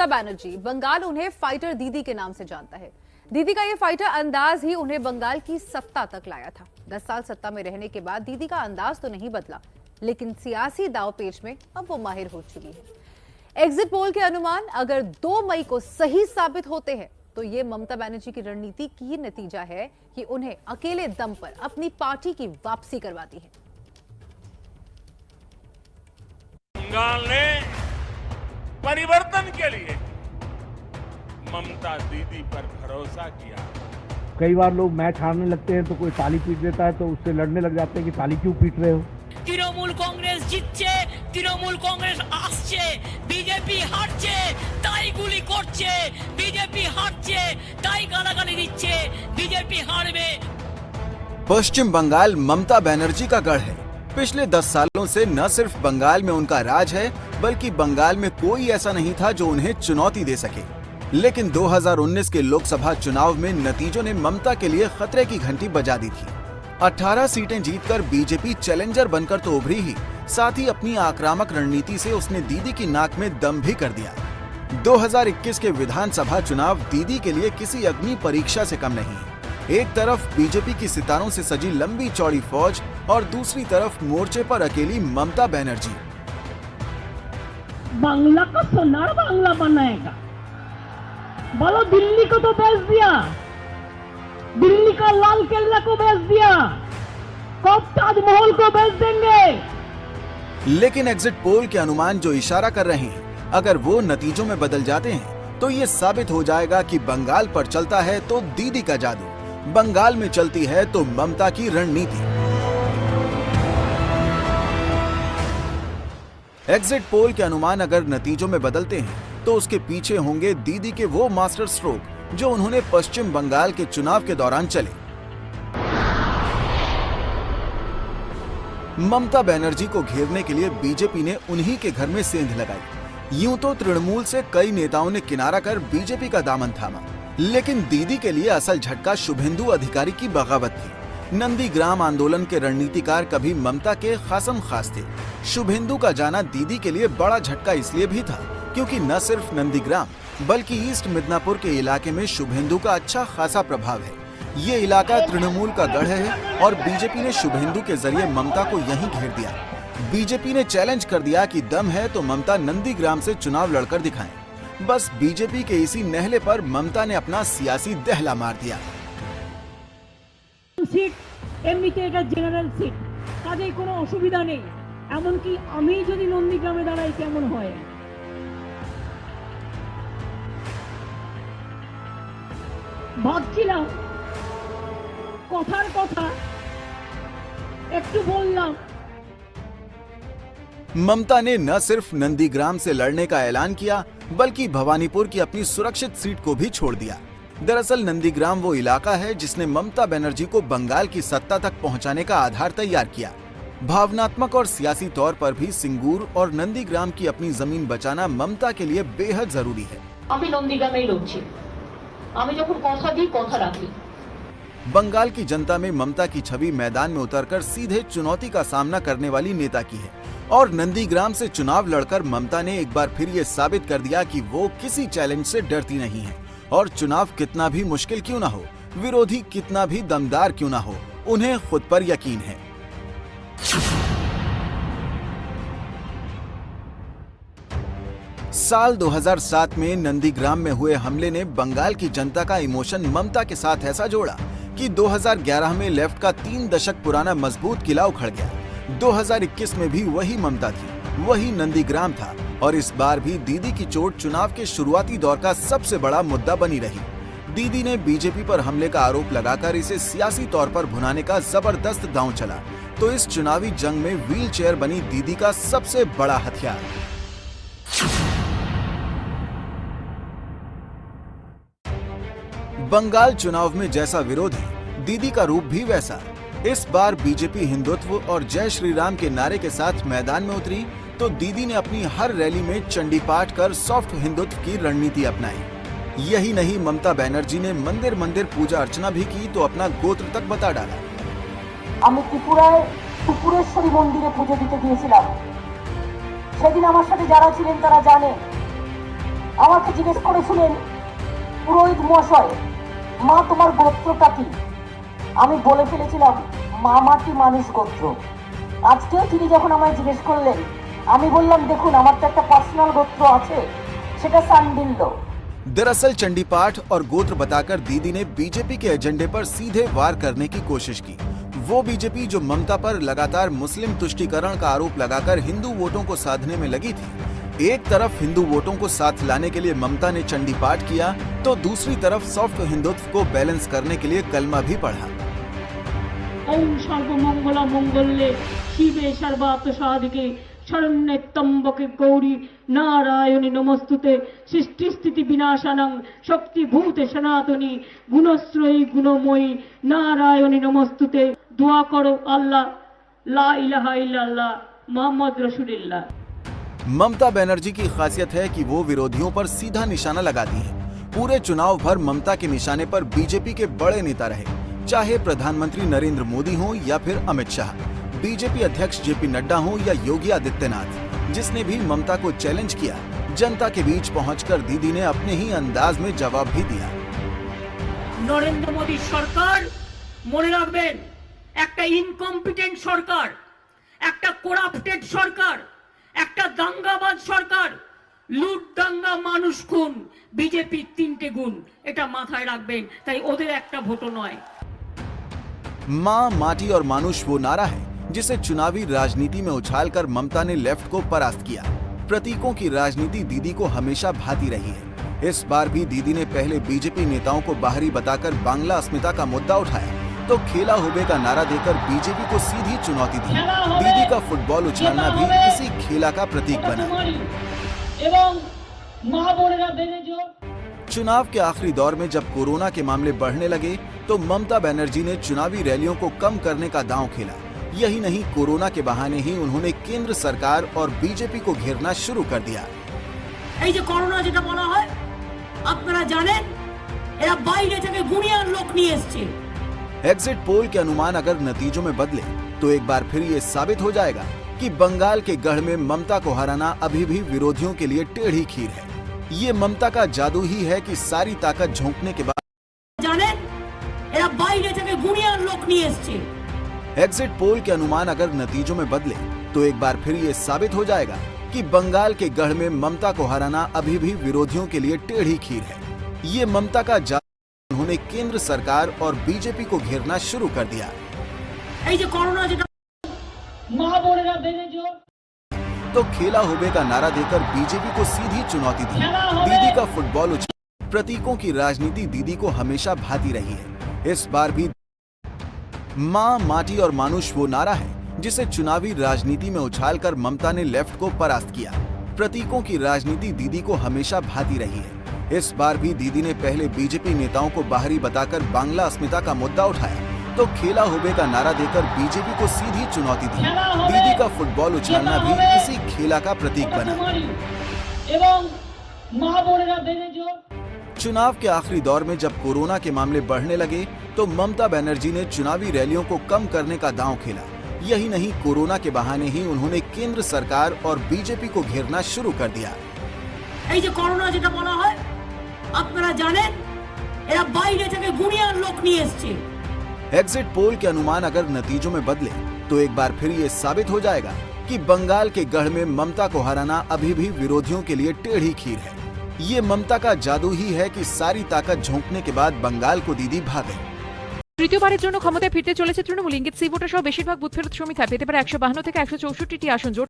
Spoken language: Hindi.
ममता बनर्जी, बंगाल उन्हें फाइटर दीदी के नाम से जानता है। दीदी का ये फाइटर अंदाज ही उन्हें बंगाल की सत्ता तक लाया था। 10 साल सत्ता में रहने के बाद दीदी का अंदाज तो नहीं बदला, लेकिन सियासी दांवपेच में अब वो माहिर हो चुकी है। एग्जिट पोल के अनुमान अगर 2 मई को सही साबित होते हैं तो ये ममता बनर्जी की रणनीति की नतीजा है कि उन्हें अकेले दम पर अपनी पार्टी की वापसी करवाती है। बंगाल ने परिवर्तन के लिए ममता दीदी पर भरोसा किया। कई बार लोग मैच हारने लगते हैं तो कोई ताली पीट देता है, तो उससे लड़ने लग जाते हैं कि ताली क्यों पीट रहे हो। তৃণমূল কংগ্রেস জিতছে, তৃণমূল কংগ্রেস আসছে, বিজেপি হারছে তাই গুলি করছে, বিজেপি হারছে তাই গালাগালি দিচ্ছে, বিজেপি হারবে। पश्चिम बंगाल ममता बनर्जी का गढ़ है। पिछले 10 सालों से न सिर्फ बंगाल में उनका राज है, बल्कि बंगाल में कोई ऐसा नहीं था जो उन्हें चुनौती दे सके। लेकिन 2019 के लोकसभा चुनाव में नतीजों ने ममता के लिए खतरे की घंटी बजा दी थी। 18 सीटें जीतकर बीजेपी चैलेंजर बनकर तो उभरी ही, साथ ही अपनी आक्रामक रणनीति से उसने दीदी की नाक में दम भी कर दिया। 2021 के विधानसभा चुनाव दीदी के लिए किसी अग्नि परीक्षा से कम नहीं है। एक तरफ बीजेपी की सितारों से सजी लंबी चौड़ी फौज और दूसरी तरफ मोर्चे पर अकेली ममता बनर्जी। बांग्ला का सोनार बांग्ला बनाएगा। बोलो दिल्ली को तो बेच दिया, दिल्ली का लाल किला को बेच दिया, कब ताजमहल को बेच देंगे। लेकिन एग्जिट पोल के अनुमान जो इशारा कर रहे हैं, अगर वो नतीजों में बदल जाते हैं तो ये साबित हो जाएगा कि बंगाल पर चलता है तो दीदी का जादू, बंगाल में चलती है तो ममता की रणनीति। एग्जिट पोल के अनुमान अगर नतीजों में बदलते हैं तो उसके पीछे होंगे दीदी के वो मास्टर स्ट्रोक जो उन्होंने पश्चिम बंगाल के चुनाव के दौरान चले। ममता बनर्जी को घेरने के लिए बीजेपी ने उन्हीं के घर में सेंध लगाई। यूं तो तृणमूल से कई नेताओं ने किनारा कर बीजेपी का दामन थामा, लेकिन दीदी के लिए असल झटका शुभेंदु अधिकारी की बगावत थी। नंदीग्राम आंदोलन के रणनीतिकार कभी ममता के खासम खास थे। शुभेंदु का जाना दीदी के लिए बड़ा झटका इसलिए भी था क्योंकि न सिर्फ नंदीग्राम बल्कि ईस्ट मिदनापुर के इलाके में शुभेंदु का अच्छा खासा प्रभाव है। ये इलाका तृणमूल का गढ़ है और बीजेपी ने शुभेंदु के जरिए ममता को यहीं घेर दिया। बीजेपी ने चैलेंज कर दिया कि दम है तो ममता नंदीग्राम से चुनाव लड़कर दिखाएं। बस बीजेपी के इसी नहले पर ममता ने अपना सियासी दहला मार दिया। सीट एमनिते এটা জেনারেল সিট, কাজেই কোনো অসুবিধা নেই। এমনকি আমি যদি নন্দীগ্রামে দাঁড়াই কেমন হয়। ভাবছিলাম কথার কথা একটু বললাম। ममता ने न सिर्फ नंदीग्राम से लड़ने का ऐलान किया बल्कि भवानीपुर की अपनी सुरक्षित सीट को भी छोड़ दिया। दरअसल नंदीग्राम वो इलाका है जिसने ममता बनर्जी को बंगाल की सत्ता तक पहुंचाने का आधार तैयार किया। भावनात्मक और सियासी तौर पर भी सिंगूर और नंदीग्राम की अपनी जमीन बचाना ममता के लिए बेहद जरूरी है। আমি নন্দীগ্রামেই লড়ছি, আমি যখন কথা দিই কথা রাখি। बंगाल की जनता में ममता की छवि मैदान में उतरकर सीधे चुनौती का सामना करने वाली नेता की है और नंदीग्राम से चुनाव लड़कर ममता ने एक बार फिर ये साबित कर दिया कि वो किसी चैलेंज से डरती नहीं है और चुनाव कितना भी मुश्किल क्यों ना हो, विरोधी कितना भी दमदार क्यों ना हो, उन्हें खुद पर यकीन है। साल 2007 में नंदीग्राम में हुए हमले ने बंगाल की जनता का इमोशन ममता के साथ ऐसा जोड़ा कि 2011 में लेफ्ट का 3 दशक पुराना मजबूत किला उखड़ गया। 2021 में भी वही ममता थी, वही नंदीग्राम था और इस बार भी दीदी की चोट चुनाव के शुरुआती दौर का सबसे बड़ा मुद्दा बनी रही। दीदी ने बीजेपी पर हमले का आरोप लगाकर इसे सियासी तौर पर भुनाने का जबरदस्त दांव चला, तो इस चुनावी जंग में व्हील चेयर बनी दीदी का सबसे बड़ा हथियार। बंगाल चुनाव में जैसा विरोध है, दीदी का रूप भी वैसा। इस बार बीजेपी हिंदुत्व और जय श्री राम के नारे के साथ मैदान में उतरी तो दीदी ने अपनी हर रैली में चंडी पाठ कर सॉफ्ट हिंदुत्व की रणनीति अपनाई। यही नहीं, ममता बनर्जी ने मंदिर मंदिर पूजा अर्चना भी की तो अपना गोत्र तक बता डाला। আমি ত্রিপুরায় ত্রিপুরেশ্বরী মন্দিরে পুজো দিতে গিয়েছিলাম। সেদিন আমার সাথে যারা ছিলেন তারা জানে আমাকে জিজ্ঞেস করেছিলেন, পুরোহিত মহাশয়, মা তোমার গোত্রটা কি? আমি বলে ফেলেছিলাম মা মাটি মানুষ গোত্র। আজকেও তিনি যখন আমায় জিজ্ঞেস করলেন, আমি বললাম দেখুন আমার তো একটা পার্সোনাল গোত্র আছে, সেটা সান্ডিল্য। दरअसल चंडी पाठ और गोत्र बताकर दीदी ने बीजेपी के एजेंडे पर सीधे वार करने की कोशिश की। वो बीजेपी जो ममता पर लगातार मुस्लिम तुष्टीकरण का आरोप लगाकर हिंदू वोटों को साधने में लगी थी। एक तरफ हिंदू वोटों को साथ लाने के लिए ममता ने चंडी पाठ किया, तो दूसरी तरफ सॉफ्ट हिंदुत्व को बैलेंस करने के लिए कलमा भी पढ़ा। ओम सर्वमंगला मंगल्ये शिवे सर्वार्थ साधिके शरण्ये त्र्यंबके गौरी नारायणी नमस्तुते सृष्टि स्थिति विनाशानं शक्तिभूते सनातनी गुणश्रयी गुणमयी नारायणी नमस्तुते। दुआ करो अल्लाह, ला इलाहा इल्लल्लाह मोहम्मद रसूलुल्लाह। ममता बनर्जी की खासियत है कि वो विरोधियों पर सीधा निशाना लगाती हैं। पूरे चुनाव भर ममता के निशाने पर बीजेपी के बड़े नेता रहे, चाहे प्रधानमंत्री नरेंद्र मोदी हो या फिर अमित शाह, बीजेपी अध्यक्ष जेपी नड्डा हो या योगी आदित्यनाथ। जिसने भी ममता को चैलेंज किया, जनता के बीच पहुंचकर दीदी ने अपने ही अंदाज में जवाब भी दिया। নরেন্দ্র মোদী সরকার মনে রাখবেন একটা ইনকম্পিটেন্ট সরকার, একটা করাপ্টেড সরকার, একটা দাঙ্গাবাজ সরকার, লুট দাঙ্গা মানুষ খুন, বিজেপির 3টে গুণ, এটা মাথায় রাখবেন। তাই ওদের একটা ভোটও নয়। माँ, माटी और मानुष वो नारा है जिसे चुनावी राजनीति में उछालकर ममता ने लेफ्ट को परास्त किया। प्रतीकों की राजनीति दीदी को हमेशा भाती रही है। इस बार भी दीदी ने पहले बीजेपी नेताओं को बाहरी बताकर बांग्ला अस्मिता का मुद्दा उठाया, तो खेला होबे का नारा देकर बीजेपी को सीधी चुनौती दी। दीदी का फुटबॉल उछालना भी इसी खेला का प्रतीक बना। चुनाव के आखिरी दौर में जब कोरोना के मामले बढ़ने लगे, तो ममता बनर्जी ने चुनावी रैलियों को कम करने का दांव खेला। यही नहीं, कोरोना के बहाने ही उन्होंने केंद्र सरकार और बीजेपी को घेरना शुरू कर दिया। এই যে করোনা যেটা বলা হয়, আপনারা জানেন এরা বাইরে থেকে গুণিয়ান লোক নিয়ে এসেছে। एग्जिट पोल के अनुमान अगर नतीजों में बदले, तो एक बार फिर ये साबित हो जाएगा कि बंगाल के गढ़ में ममता को हराना अभी भी विरोधियों के लिए टेढ़ी खीर है। ये ममता का जादू ही है कि सारी ताकत झोंकने के बाद জানেন এরা বাইরে থেকে গুণিয়ান লোক নিয়ে এসেছে। एग्जिट पोल के अनुमान अगर नतीजों में बदले, तो एक बार फिर ये साबित हो जाएगा कि बंगाल के गढ़ में ममता को हराना अभी भी विरोधियों के लिए टेढ़ी खीर है। ये ममता का जादू, उन्होंने केंद्र सरकार और बीजेपी को घेरना शुरू कर दिया। এই যে করোনা যেটা तो खेला होबे का नारा देकर बीजेपी को सीधी चुनौती दी। दीदी का फुटबॉल उछाल, प्रतीकों की राजनीति दीदी को हमेशा भाती रही है। इस बार भी माँ, माटी और मानुष वो नारा है जिसे चुनावी राजनीति में उछालकर ममता ने लेफ्ट को परास्त किया। प्रतीकों की राजनीति दीदी को हमेशा भाती रही है। इस बार भी दीदी ने पहले बीजेपी नेताओं को बाहरी बताकर बांग्ला अस्मिता का मुद्दा उठाया, तो खेला होबे का नारा देकर बीजेपी को सीधी चुनौती दी। दीदी का फुटबॉल उछालना भी इसी खेला का प्रतीक बना। चुनाव के आखिरी दौर में जब कोरोना के मामले बढ़ने लगे, तो ममता बनर्जी ने चुनावी रैलियों को कम करने का दांव खेला। यही नहीं, कोरोना के बहाने ही उन्होंने केंद्र सरकार और बीजेपी को घेरना शुरू कर दिया। এই যে করোনা যেটা বলা হয়, আপনারা জানেন এরা বাইরে থেকে গুণিয়ান লোক নিয়ে এসেছে। एग्जिट पोल के अनुमान अगर नतीजों में बदले, तो एक बार फिर ये साबित हो जाएगा कि बंगाल के गढ़ में ममता को हराना अभी भी विरोधियों के लिए टेढ़ी खीर है। ये ममता का जादू ही है कि सारी ताकत झोंकने के बाद बंगाल को दीदी भागे। তৃতীয়বারের জন্য ক্ষমতায় ফিরতে চলেছে তৃণমূল। ইঙ্গিত সি ভোটার সহ বেশিরভাগ বুথ ফেরত সমীক্ষায় পেতে পারে 152 থেকে 164টি আসন। জোট